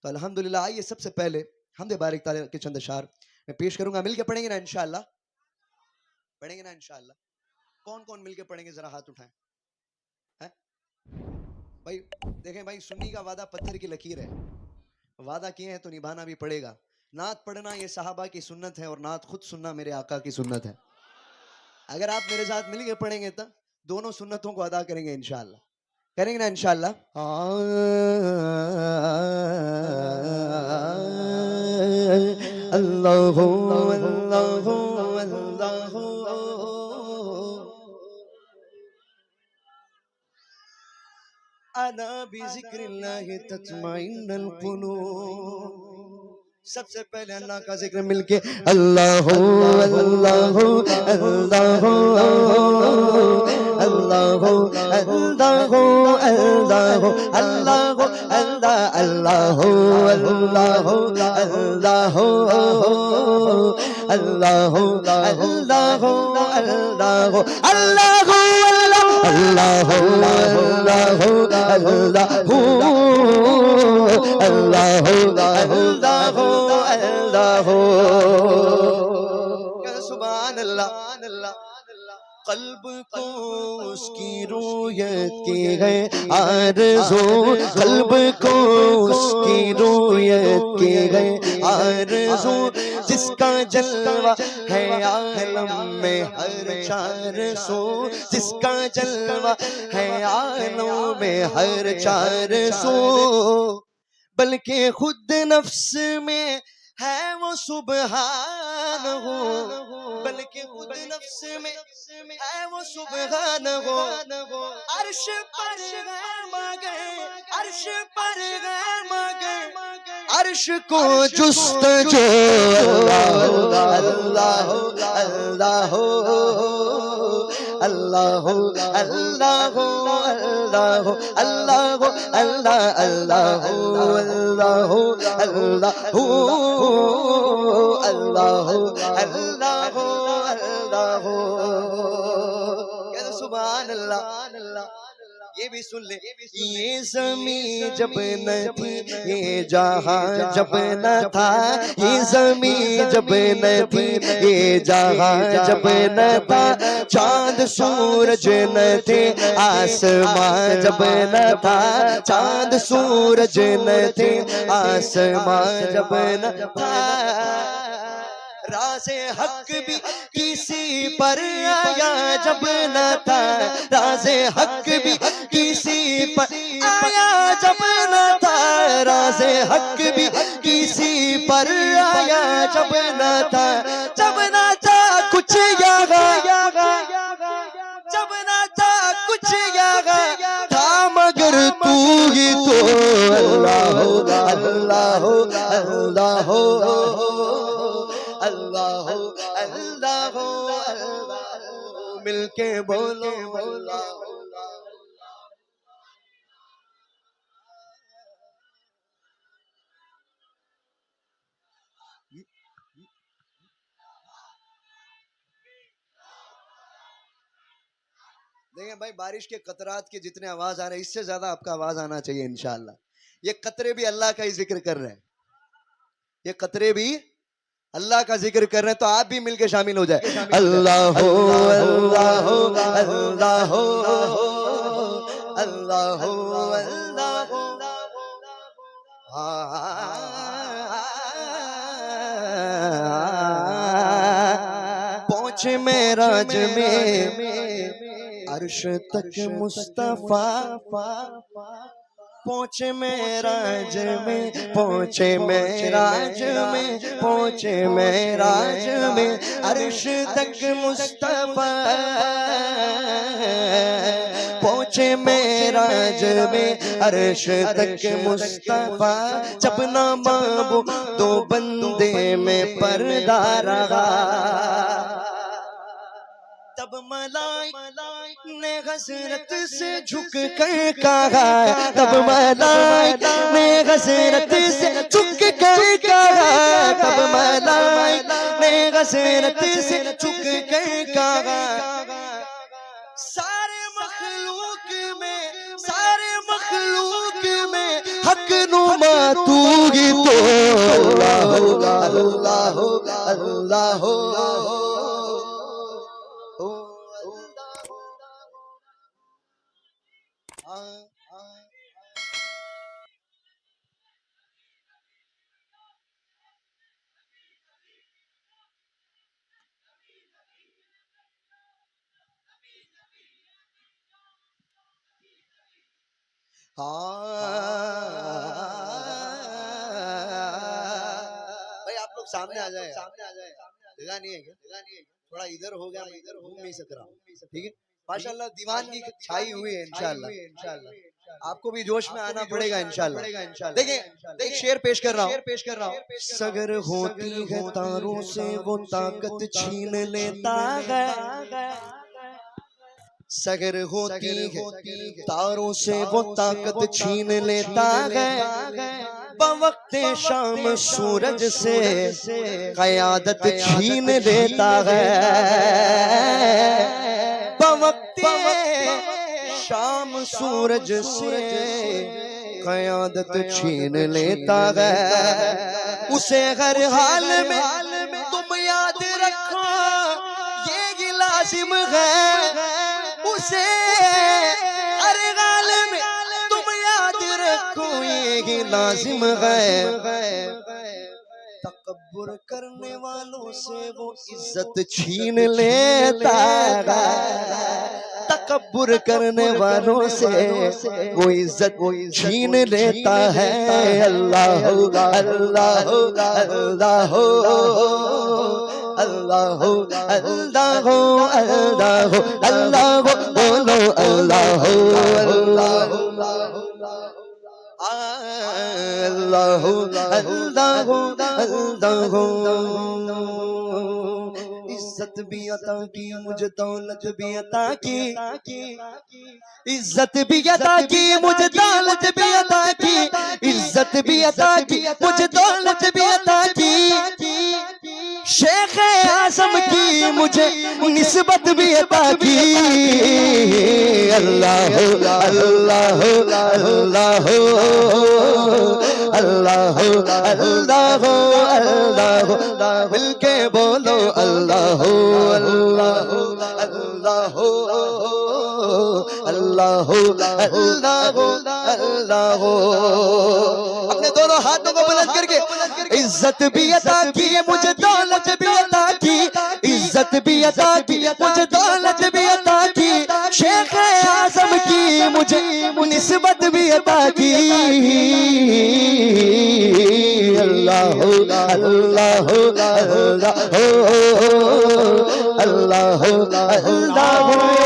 तो अल्हम्दुलिल्लाह आइए सबसे पहले हमदे बारिक ताला के चंद अशार मैं पेश करूंगा। मिलके पढ़ेंगे ना इंशाअल्लाह? पढ़ेंगे ना इंशाअल्लाह? कौन कौन मिलके पढ़ेंगे जरा हाथ उठाएं। हैं भाई? देखें भाई, सुन्नी का वादा पत्थर की लकीर है, वादा किए हैं तो निभाना भी पड़ेगा। नात पढ़ना ये सहाबा की सुन्नत है और नात खुद सुनना मेरे आका की सुन्नत है। अगर आप मेरे साथ मिलके पढ़ेंगे तो दोनों सुन्नतों को अदा करेंगे इंशाअल्लाह। करेंगे ना इंशाअल्लाह? अल्लाहु अल्लाहु अल्लाहु अला बिज़िक्रिल्लाहि तत्मइन्नुल कुलूब। सबसे पहले अल्लाह का जिक्र मिलके अल्लाहु अल्लाहु अल्लाहु अल्लाहु अल्लाहु अल्लाहु अल्लाहु अल्लाहु अल्लाहु अल्लाहु अल्लाहु अल्लाहु अल्लाहु अल्लाहु अल्लाहु अल्लाहु अल्लाहु अल्लाहु अल्लाहु सुभान अल्लाह। कल्ब को उसकी रूयत की है आरज़ू, कल्ब को उसकी रूयत की है आरज़ू, जिसका जलवा है आलम में हर चार सू, जिसका जलवा है आलम में हर चार सू, बल्कि खुद नफ्स में है वो सुबहान हो, बल्कि खुद नफ्स में है वो सुबहान हो। अर्श पर मांगे, अर्श पर मांगे, अर्श को जुस्तजो अल्लाह अल्लाह अल्लाह अल्लाह अल्लाह अल्लाह अल्लाह अल्लाह अल्लाह अल्लाह अल्लाह अल्लाह अल्लाह। सुभान अल्लाह। ये भी सुन ले, ये ज़मीं जब न थी, ये जहां जब न था, ये ज़मीं जब न थी, ये जहां जब न था, चांद सूरज न थे, आसमां जब न था, चांद सूरज न थे, आसमां जब न था, राज़े हक भी किसी पर आया जब न था, राज़े हक भी किसी पर आया जब न था, राज़े हक भी किसी पर आया जब न था, जब न था कुछ यहाँ, जब न था कुछ यहाँ था मगर तू ही तो अल्लाह अल्लाह अल्लाह अल्लाह अल्लाह अल्लाह। मिलके बोलो अल्लाह। देखिए भाई, बारिश के कतरात के जितने आवाज आ रहे हैं, इससे ज्यादा आपका आवाज आना चाहिए इंशाअल्लाह। ये कतरे भी अल्लाह का ही जिक्र कर रहे हैं, ये कतरे भी अल्लाह का जिक्र कर रहे हैं, तो आप भी मिलके शामिल हो जाए। अल्लाह अल्लाह अल्लाह अल्लाह अल्लाह। पहुंचे मेराज में अर्श तक मुस्तफा, पहुंचे मेराज में, पहुंचे मेराज में, पहुंचे मेराज में, अर्श तक मुस्तफा, पहुंचे मेराज में, अर्श तक मुस्तफा, जब ना बाबू दो बंदे में पर्दा रहा, तब मलाइक ने हसरत से झुक कर कहा, तब मलाइक ने हसरत से झुक कर कहा, तब मलाइक ने हसरत से झुक कर कहा, सारे मखलूक में, सारे मखलूक में हक नुमा तू भाई आप लोग सामने आ जाए, जगह नहीं है क्या? थोड़ा इधर हो गया, मैं इधर घूम नहीं सक रहा हूँ, ठीक है। माशाल्लाह दीवानगी छाई हुई है इंशाल्लाह। आपको भी जोश में आना पड़ेगा इंशाल्लाह। देखिए एक शेर पेश कर रहा हूँ। सगर होती है तारों से वो ताकत छीन लेता है, सगर होती है तारों से वो ताकत छीन लेता है, बवक्ते शाम सूरज से क़यादत छीन लेता है, बवक्ते शाम सूरज से क़यादत छीन लेता है। उसे हर हाल में तुम याद रखो ये लाजिम है, उसे हर हाल में तुम याद रखो ये लाजिम है। तकब्बुर करने वालों से वो इज्जत छीन लेता है, तकब्बुर करने वालों से वो इज्जत छीन लेता है। अल्लाह अल्लाह अल्लाह अल्लाह अल्लाह अल्लाह अल्लाह बोलो अल्लाह अल्लाह अल्लाह अल्लाह अल्लाह। इज्जत भी अता की मुझे दौलत भी अता की, इज्जत भी अता की मुझे दौलत भी अता की, इज्जत भी अता की मुझे दौलत भी अता की, शेख आज़म की मुझे निस्बत भी अता की। अल्लाह अल्लाह अल्लाह अल्लाह अल्लाह अल्लाह मिलके बोलो अल्लाह अल्लाह अल्लाह अल्लाह अल्लाह अल्लाह। अपने दोनों हाथों को बुलंद करके इज्जत भी अता की मुझे दौलत भी अता की, इज्जत भी अता की मुझे दौलत भी अता की, शेख आज़म की मुझे निस्बत भी अता की। अल्लाह अल्लाह अल्लाह अल्लाह अल्लाह